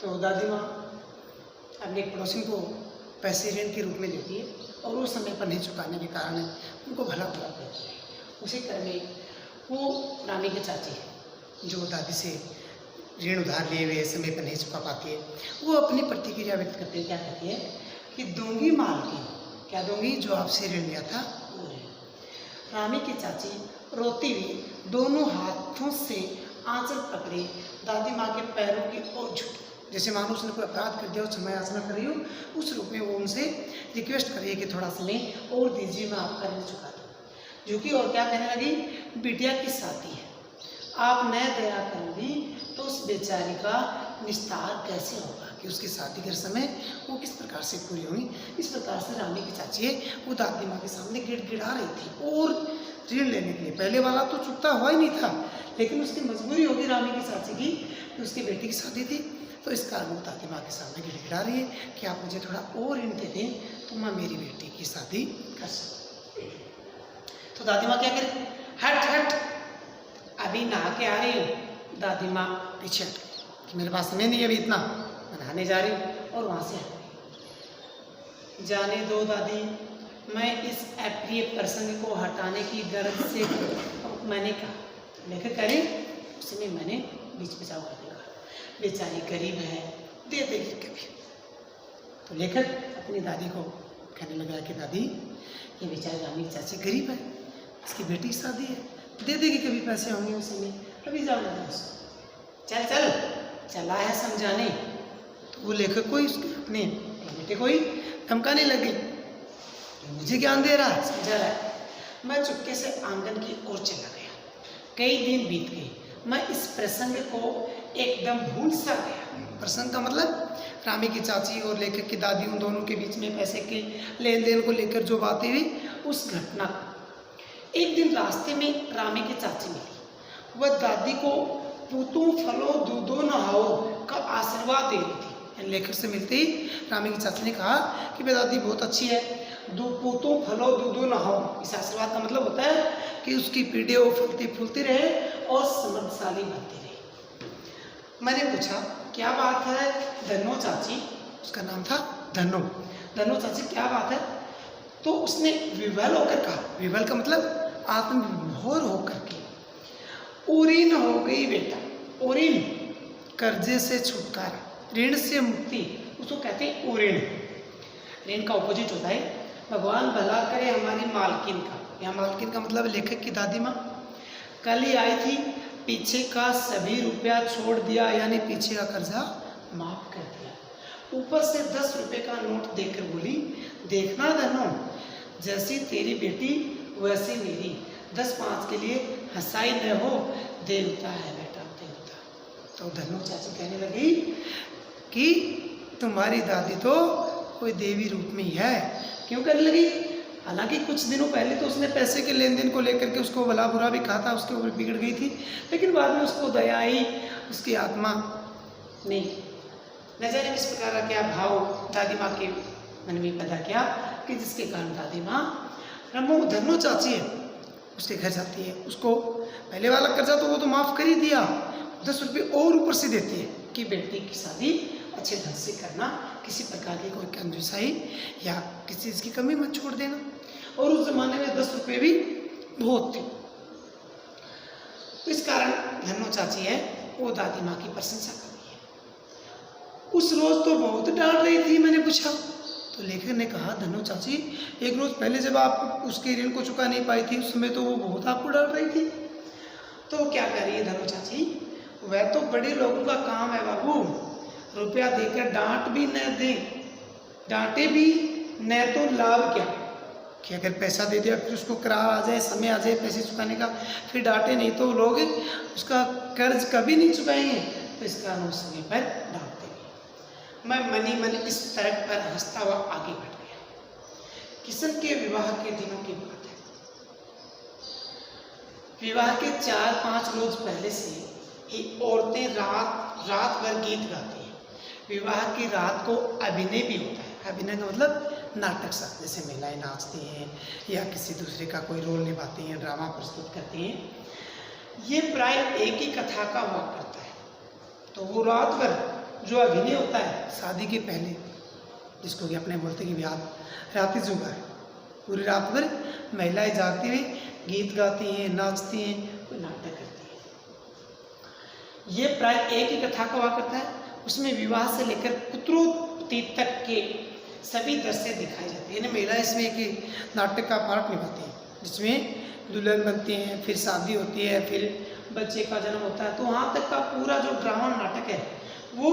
तो दादी माँ अपने एक पड़ोसी को पैसे ऋण के रूप में देती है और वो समय पर नहीं चुकाने के कारण उनको भला बुरा कहती है। उसी क्रम में वो रानी की चाची जो दादी से ऋण उधार लिए हुए समय पर नहीं चुका पाती है, वो अपनी प्रतिक्रिया व्यक्त करते हैं। क्या कहती है कि दूंगी मालकिन, क्या दूंगी, जो आपसे ऋण लिया था वो ऋण। रानी की चाची रोती हुई दोनों हाथों से आंचल पकड़े दादी माँ के पैरों की ओर झुकी, जैसे मानो उसने कोई अपराध कर दिया और क्षमा याचना कर रही हो, उस रूप में वो उनसे रिक्वेस्ट करिए कि थोड़ा समय और दीजिए, मैं आपका ऋण चुका दूँ। झुकी और क्या कहने लगी, बिटिया की शादी है, आप न दया करोगी तो उस बेचारी का निस्तार कैसे होगा, कि उसकी शादी के समय वो किस प्रकार से पूरी होगी। इस प्रकार से रानी की चाची है वो दादी माँ के सामने गिड़गिड़ा रही थी और ऋण लेने के लिए। पहले वाला तो चुकता हुआ ही नहीं था, लेकिन उसकी मजबूरी होगी रानी की चाची की कि उसकी बेटी की शादी थी, तो इस कारण वो दादी माँ के सामने गिड़गिड़ा रही है कि आप मुझे थोड़ा और ऋण दे दें तो मैं मेरी बेटी की शादी कर सकूँ। तो दादी माँ क्या करे, हट हट, अभी नहा के आ रही हूँ। दादी माँ पीछे हट गई कि मेरे पास समय नहीं है अभी इतना, मैं नहाने जा रही हूँ, और वहाँ से हट गई। जाने दो दादी, मैं इस अप्रिय प्रसंग को हटाने की गर्ज से मैंने कहा, लेकर करें उसमें मैंने बीच बचाव कर दिया, बेचारी गरीब है, दे देगी कभी। तो लेकर अपनी दादी को कहने लगा कि दादी ये बेचारी रानी की चाची गरीब है, इसकी बेटी की शादी है, दे देगी कभी, पैसे होंगे उसी में, अभी जाओ ना उसको, चल चल, चला है समझाने। तो वो लेकर कोई उसके अपने बेटे को ही धमकाने लगी, मुझे ज्ञान दे रहा है, समझा रहा है। मैं चुपके से आंगन की ओर चला गया। कई दिन बीत गए, मैं इस प्रसंग को एकदम भूल सा गया। प्रसंग का मतलब रामी की चाची और लेखक की दादी, उन दोनों के बीच में पैसे के लेन देन को लेकर जो बातें हुई, उस घटना को। एक दिन रास्ते में रामी की चाची मिली। वह दादी को पूतों फलो दूधो नहाओ का आशीर्वाद दे रही थी। लेखक से मिलते ही रामी की चाची ने कहा कि वे दादी बहुत अच्छी है, पूतों फलो दूधो नहाओ। इस आशीर्वाद का मतलब होता है कि उसकी पीढ़ी वो फलती फूलती रहे और समृद्धशाली बनती रहे। मैंने पूछा क्या बात है धनो चाची, उसका नाम था धनो। धनो चाची क्या बात है? तो उसने विवल होकर कहा, विवल का मतलब आत्मविभोर होकर के, उरीन हो गई बेटा। उरीन कर्जे से छुटकारा, ऋण से मुक्ति, उसको कहते हैं उरीन। ऋण का ऑपोजिट होता है भगवान भला करे हमारी मालकिन का। यहाँ मालकिन का मतलब लेखक की दादी माँ कल ही आई थी, पीछे का सभी रुपया छोड़ दिया, यानी पीछे का कर्जा माफ कर दिया। ऊपर से 10 रुपये का नोट देकर बोली, देखना धनो, जैसी तेरी बेटी वैसी मेरी, 10-5 के लिए हंसाई न हो, देवता है बेटा देवता। तो धनो चाची कहने लगी कि तुम्हारी दादी तो कोई देवी रूप में ही है। क्यों करने लगी? हालांकि कुछ दिनों पहले तो उसने पैसे के लेन देन को लेकर के उसको भला बुरा भी कहा था, उसके ऊपर बिगड़ गई थी, लेकिन बाद में उसको दया आई, उसकी आत्मा नहीं, न जाने किस प्रकार का क्या भाव दादी माँ के मन में पैदा किया कि जिसके कारण दादी माँ रमो धनो चाची है उसके घर जाती है। उसको पहले वाला कर्जा तो वो तो माफ़ कर ही दिया, 10 रुपये और ऊपर से देती है कि बेटी की शादी अच्छे ढंग से करना, किसी प्रकार की कोई कंजूसाई या किसी चीज़ की कमी मत छोड़ देना। और उस जमाने में 10 रुपये भी बहुत थे। तो इस कारण धनो चाची है वो दादी माँ की प्रशंसा कर रही है। उस रोज तो बहुत डांट रही थी। मैंने पूछा तो लेखक ने कहा, धनो चाची एक रोज पहले जब आप उसके ऋण को चुका नहीं पाई थी, उस समय तो वो बहुत आपको डांट रही थी। तो क्या कर रही है धनो चाची? वह तो बड़े लोगों का काम है बाबू, रुपया देकर डांट भी न दे, डांटे भी न तो लाभ क्या, कि अगर पैसा दे दिया फिर उसको किराया आ जाए, समय आ जाए पैसे चुकाने का, फिर डांटे नहीं तो लोग उसका कर्ज कभी नहीं चुकाएंगे। तो इस कारण उस समय पर डांटते भी। मैं मनी मन इस तर्क पर हंसता हुआ आगे बढ़ गया। किशन के विवाह के दिनों की बात है। विवाह के 4-5 रोज पहले से ही औरतें रात भर गीत गाती हैं। विवाह की रात को अभिनय भी होता है। अभिनय का मतलब नाटक सा, जैसे महिलाएं नाचती हैं या किसी दूसरे का कोई रोल निभाती हैं, ड्रामा प्रस्तुत करती हैं। ये प्राय एक ही कथा का हुआ करता है। तो वो रात भर जो अभिनय होता है शादी के पहले, जिसको कि अपने बोलते हैं कि राती जुगा है, पूरी रात भर महिलाएं जागती हुई गीत गाती हैं, नाचती हैं, कोई नाटक करती हैं। ये प्राय एक ही कथा का हुआ करता है। उसमें विवाह से लेकर पुत्रोत्पत्ति तक के सभी दृश्य दिखाए जाते हैं। यानी महिलाएं इसमें एक नाटक का पार्ट निभाती हैं, जिसमें दुल्हन बनती हैं, फिर शादी होती है, फिर बच्चे का जन्म होता है। तो वहाँ तक का पूरा जो ड्रामा नाटक है वो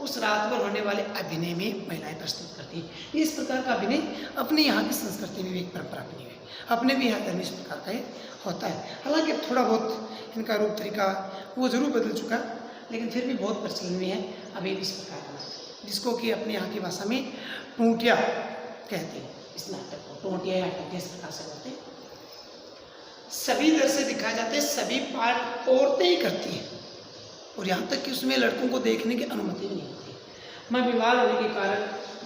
उस रात भर होने वाले अभिनय में महिलाएं प्रस्तुत करती हैं। इस प्रकार का अभिनय अपने यहाँ की संस्कृति में भी एक परंपरा बनी हुई है। अपने भी यहाँ धर्म इस प्रकार का होता है। हालांकि थोड़ा बहुत इनका रूप तरीका वो जरूर बदल चुका, लेकिन फिर भी बहुत प्रचलन में है अभी इस प्रकार का नाटक, जिसको कि अपने यहाँ की भाषा में टूटिया कहते हैं। इस नाटक को टूटिया या टूटिया इस प्रकार से बोलते हैं। सभी दृश्य दिखाए जाते हैं, सभी पार्ट औरतें ही करती हैं, और यहाँ तक कि उसमें लड़कों को देखने की अनुमति भी नहीं होती। मैं बीमार होने के कारण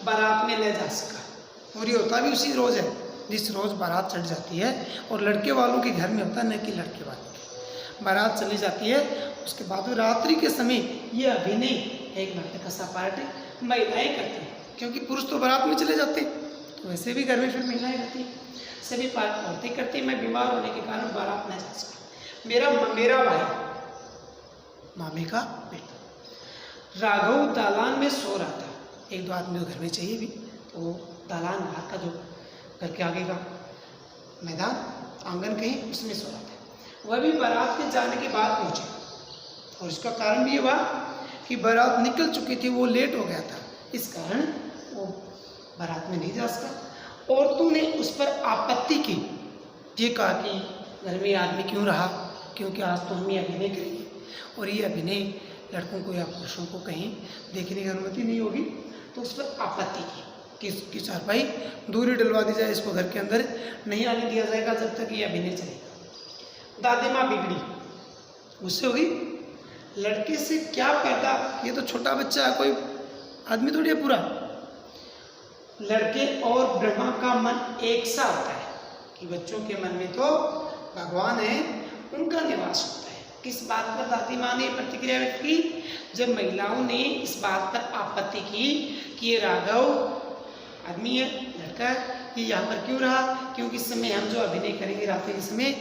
बारात में न जा सका, और ये होता भी उसी रोज़ है जिस रोज़ बारात चढ़ जाती है, और लड़के वालों के घर में होता है, न कि लड़के वालों के। बारात चली जाती है, उसके बाद रात्रि के समय ये अभिनय एक नाटक का सा पार्ट महिलाएं करती हैं, क्योंकि पुरुष तो बारात में चले जाते हैं, तो वैसे भी घर में फिर महिलाएं रहती हैं। सभी पार्ट औरतें करती हैं। मैं बीमार होने के कारण बारात न जा सका। मेरा भाई मामे का बेटा राघव दालान में सो रहा था। एक दो आदमी घर में चाहिए भी, तो दालान बाहर का जो घर के आगे का मैदान, आंगन कहीं, उसमें सो रहा था। वह भी बारात के जाने के बाद पहुंचे, और इसका कारण भी ये हुआ कि बारात निकल चुकी थी, वो लेट हो गया था, इस कारण वो बारात में नहीं जा सका। औरतों ने उस पर आपत्ति की, ये कहा कि घर में आदमी क्यों रहा, क्योंकि आज तो हम ये अभिनय करेंगे, और ये अभिनय लड़कों को या पुरुषों को कहीं देखने की अनुमति नहीं होगी। तो उस पर आपत्ति की कि इसकी चारपाई दूरी डलवा दी जाए, इसको घर के अंदर नहीं आने दिया जाएगा जब तक ये अभिनय चलेगा। दादी माँ बिगड़ी, गुस्से हो गई, लड़के से क्या पर्दा, ये तो छोटा बच्चा है, कोई आदमी थोड़ी है पूरा। लड़के और ब्रह्मा का मन एक सा होता है कि बच्चों के मन में तो भगवान है, उनका निवास होता है। किस बात पर दादी माँ ने प्रतिक्रिया व्यक्त की? जब महिलाओं ने इस बात पर आपत्ति की कि ये राघव आदमी है, लड़का है, ये यहाँ पर क्यों रहा, क्योंकि इस समय हम जो अभिनय करेंगे रात्रि के समय,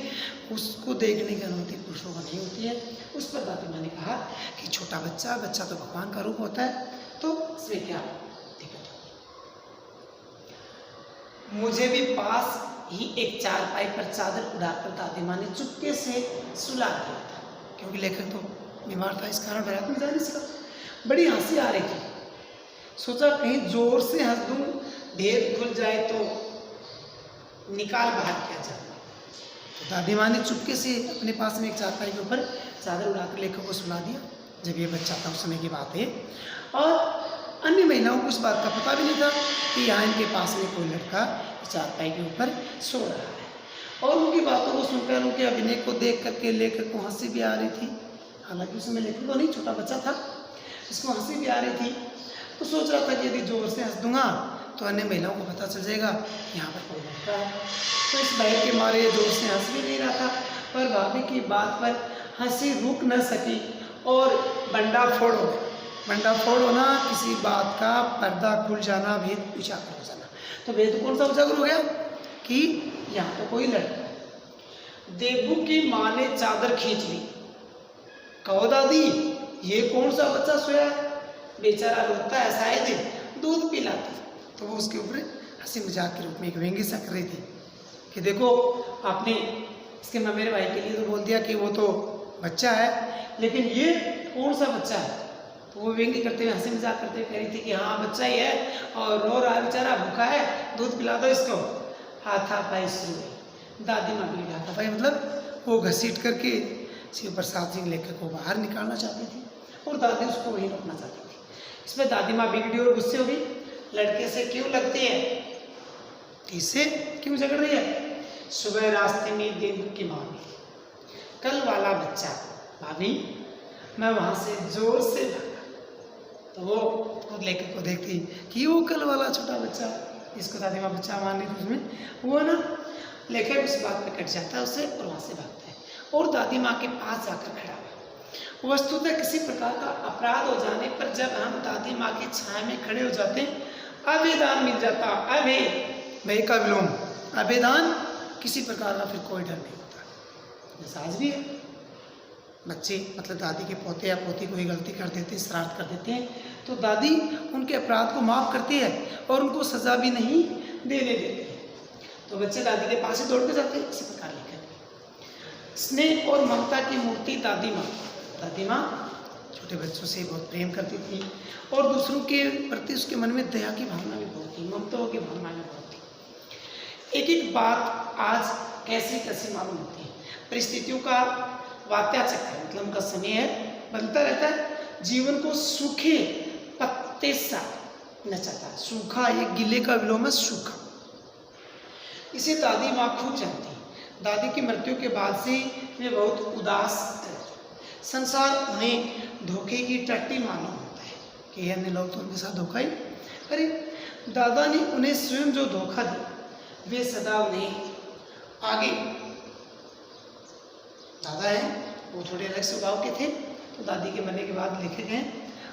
उसको देखने की अनुमति पुरुषों को नहीं होती है। उस पर दादी माँ ने कहा कि छोटा बच्चा तो भगवान का रूप होता है, तो इसमें क्या दिक्कत होगी। मुझे भी पास ही एक चारपाई पर चादर उड़ाकर दादी माँ ने चुपके से सुला दिया था, क्योंकि लेखक तो बीमार था, इस कारण बारात में जा नहीं सका। बड़ी हंसी आ रही थी, सोचा कहीं जोर से हंस दूं, भेद खुल जाए तो निकाल बाहर किया जाए। तो दादी माँ ने चुपके से अपने पास में एक चारपाई के ऊपर चादर उड़ाकर लेखक को सुला दिया। जब ये बच्चा था उस समय की बात है, और अन्य महिलाओं को इस बात का पता भी नहीं था कि यहाँ इनके पास में कोई लड़का चारपाई के ऊपर सो रहा है। और उनकी बातों को सुनकर, उनके अभिनय को देख करके लेखक को हंसी भी आ रही थी। हालांकि उस समय लेखक तो नहीं, छोटा बच्चा था, इसको हंसी भी आ रही थी। तो सोच रहा था कि यदि जोर से हंस दूंगा तो अन्य महिलाओं को पता चल जाएगा यहाँ पर कोई लड़का है। तो इस भय के मारे जोर से हंस भी नहीं रहा था, पर भाभी की बात पर हंसी रुक न सकी और बंडाफोड़ हो गया। बंडाफोड़ होना, किसी बात का पर्दा खुल जाना, भेद उजागर हो जाना। तो भेद कौन सा उजागर हो गया कि यहाँ तो कोई लड़का है। देबू की माँ ने चादर खींच ली, कहो दादी ये कौन सा बच्चा सोया है, बेचारा रोता है, शायद दूध पिलाती। तो वो उसके ऊपर हंसी मजाक के रूप में एक व्यंग्य सा कर रही थी कि देखो आपने इसके मेरे भाई के लिए तो बोल दिया कि वो तो बच्चा है, लेकिन ये कौन सा बच्चा है। तो वो व्यंग्य करते हुए, हंसी मजाक करते हुए कह रही थी कि हाँ बच्चा ही है, और रो रहा है बेचारा, भूखा है, दूध पिला दो इसको। हाथापाई शुरू हुई। दादी माँ भी हाथापाई मतलब वो घसीट करके शिव प्रसाद सिंह लेखक को बाहर निकालना चाहती थी, और दादी उसको वहीं रोकना चाहती थी। इसमें दादी माँ बिगड़ी और गुस्से हो गई। लड़के से क्यों लगती है, इससे क्यों झगड़ रही है। सुबह रास्ते में देबू की माँ ने, कल वाला बच्चा भाभी, मैं वहाँ से जोर से भागा। तो वो लेखक को देखती कि वो कल वाला छोटा बच्चा, इसको दादी माँ बच्चा मान रही थी, उसमें वो ना लेखक उस बात पे कट जाता है उससे, और वहाँ से भागता है और दादी माँ के पास जाकर खड़ा हुआ। वस्तुतः किसी प्रकार का अपराध हो जाने पर जब हम दादी माँ की छाया में खड़े हो जाते हैं, अभेदान मिल जाता। अभे भय का विलोम, अभेदान, किसी प्रकार का फिर कोई डर नहीं होता। जैसा आज भी है, बच्चे मतलब दादी के पोते या पोती कोई गलती कर देते हैं, शरारत कर देते हैं, तो दादी उनके अपराध को माफ़ करती है और उनको सज़ा भी नहीं देने देती है। तो बच्चे दादी के पास ही दौड़ के जाते हैं। इसी प्रकार लिखा स्नेह और ममता की मूर्ति दादी माँ। दादी माँ छोटे बच्चों से बहुत प्रेम करती थी और दूसरों के प्रति उसके मन में दया की भावना भी बहुत थी, ममता की भावना भी बहुत थी। एक एक बात आज कैसी कैसी मालूम होती है। परिस्थितियों का वात्या चक्र मतलब उनका समय है, बदलता रहता है। जीवन को सूखे पत्ते सा नचाता। सूखा, एक गिले का विलोम है सूखा। इसे दादी माँ खूब जानती। दादी की मृत्यु के बाद से वे बहुत उदास थे। संसार उन्हें धोखे की टट्टी मालूम होता है कि अन्य लोग तो उनके साथ धोखा ही। अरे दादा ने उन्हें स्वयं जो धोखा दिया, वे सदा उन्हें आगे। दादा हैं वो थोड़े अलग स्वभाव के थे, तो दादी के मरने के बाद लिखे गए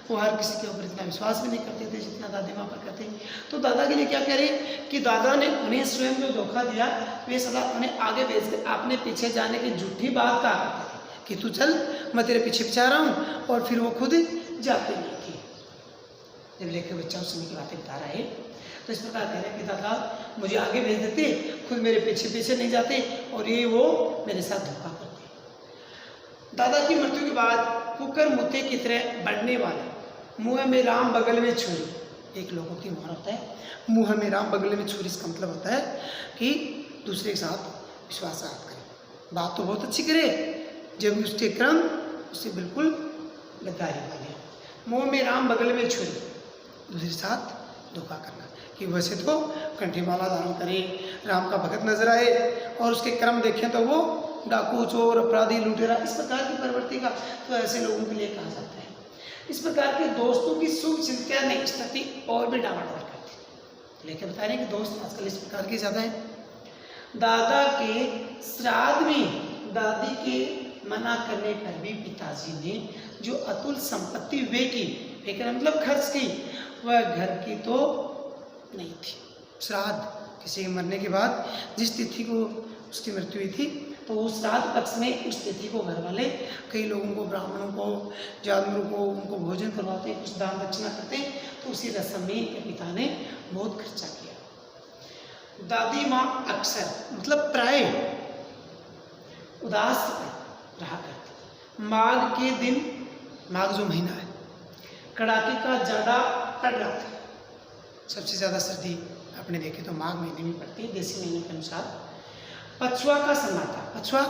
वो हर किसी के ऊपर इतना विश्वास भी नहीं करते थे जितना दादी माँ पर करते। तो दादा के लिए क्या कह रहे हैं कि दादा ने उन्हें स्वयं जो धोखा दिया, वे सदा उन्हें आगे भेज कर अपने पीछे जाने की झूठी बात कहा करते थे कि तू चल, मैं तेरे पीछे पीछे आ रहा हूँ, और फिर वो खुद जाते नहीं थे। जब लेकर बच्चा उस समय की बातें बता रहा है, तो इस प्रकार कह रहे हैं कि दादा मुझे आगे भेज देते, खुद मेरे पीछे पीछे नहीं जाते, और ये वो मेरे साथ धोखा करते। दादा की मृत्यु के बाद कुकर मुत्ते की तरह बढ़ने वाला, मुँह में राम बगल में छुरी। एक लोगों की मुहावरा होता है, मुँह में राम बगल में छुरी। इसका मतलब होता है कि दूसरे के साथ विश्वासघात करे। बात तो बहुत अच्छी करे, जब उसके क्रम उससे बिल्कुल लगाए वाले। मुँह में राम बगल में छुरी, दूसरे के साथ धोखा करना। कि वैसे तो कंठीमाला धारण करे, राम का भगत नजर आए, और उसके क्रम देखें तो वो डाकू, चोर, अपराधी, लुटेरा, इस प्रकार की प्रवृत्ति का, तो ऐसे लोगों के लिए कहा जाता है। इस प्रकार के दोस्तों की शुभ चिंता नहीं स्थिति और भी डामाडोल करती। लेकिन बता रहे हैं कि दोस्त आजकल इस प्रकार के ज़्यादा हैं। दादा के श्राद्ध में दादी के मना करने पर भी पिताजी ने जो अतुल संपत्ति वे की, लेकिन मतलब खर्च की, वह घर की तो नहीं थी। श्राद्ध, किसी के मरने के बाद जिस तिथि को उसकी मृत्यु हुई थी, तो उस श्राद्ध पक्ष में उस तिथि को घर वाले कई लोगों को, ब्राह्मणों को, जानवरों को, उनको भोजन करवाते, कुछ दान दक्षिणा करते। तो उसी रस्म में इनके पिता ने बहुत खर्चा किया। दादी माँ अक्सर मतलब प्राय उदास रहा करती। माघ के दिन, माघ जो महीना है, कड़ाके का जाड़ा पड़ रहा था। सबसे ज़्यादा सर्दी आपने देखे तो माघ महीने में पड़ती है, देसी महीने के अनुसार। पछुआ का सन्नाटा, पछुआ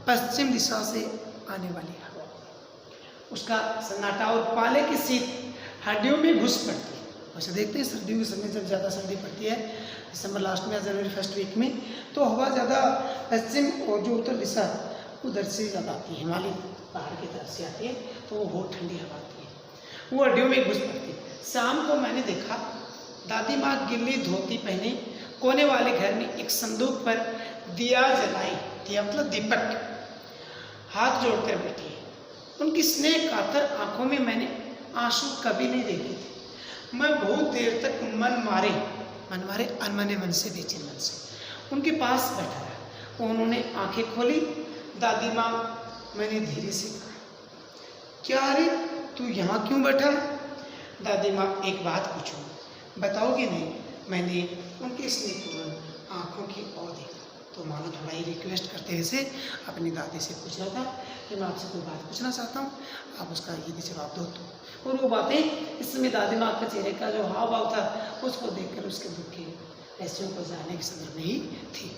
पश्चिम दिशा से आने वाली हवा, उसका सन्नाटा और पाले की शीत हड्डियों में घुस पड़ती है। वैसे देखते हैं सर्दियों के समय जब ज़्यादा सर्दी पड़ती है, दिसंबर लास्ट में या जनवरी फर्स्ट वीक में, तो हवा ज़्यादा पश्चिम और जो उत्तर दिशा उधर से ज़्यादा आती है, हिमालय पहाड़ की तरफ से आती है, तो वो बहुत ठंडी हवा आती है, वो हड्डियों में घुस पड़ती है। शाम को मैंने देखा दादी माँ गिल्ली धोती पहने कोने वाले घर में एक संदूक पर दिया जलाई, दिया मतलब दीपक, हाथ जोड़कर बैठी है। उनकी स्नेह कातर आंखों में मैंने आंसू कभी नहीं देखे थे। मैं बहुत देर तक मन मारे अनमने मन से, बेचैन मन से उनके पास बैठा रहा। उन्होंने आंखें खोली। दादी माँ, मैंने धीरे से कहा, क्या रे तू यहाँ क्यों बैठा है? दादी माँ, एक बात पूछूं, बताओगे नहीं? मैंने उनके स्नेहपूर्ण आँखों की ओर देखा तो मानो थोड़ा ही रिक्वेस्ट करते हुए से अपनी दादी से पूछ रहा था कि मैं आपसे कोई बात पूछना चाहता हूँ, आप उसका यदि जवाब दो तो। और वो बातें इस समय दादी माँ के चेहरे का जो हाव भाव था, उसको देखकर उसके दुख की ऐसियों को जानने के संदर्भ में ही थी।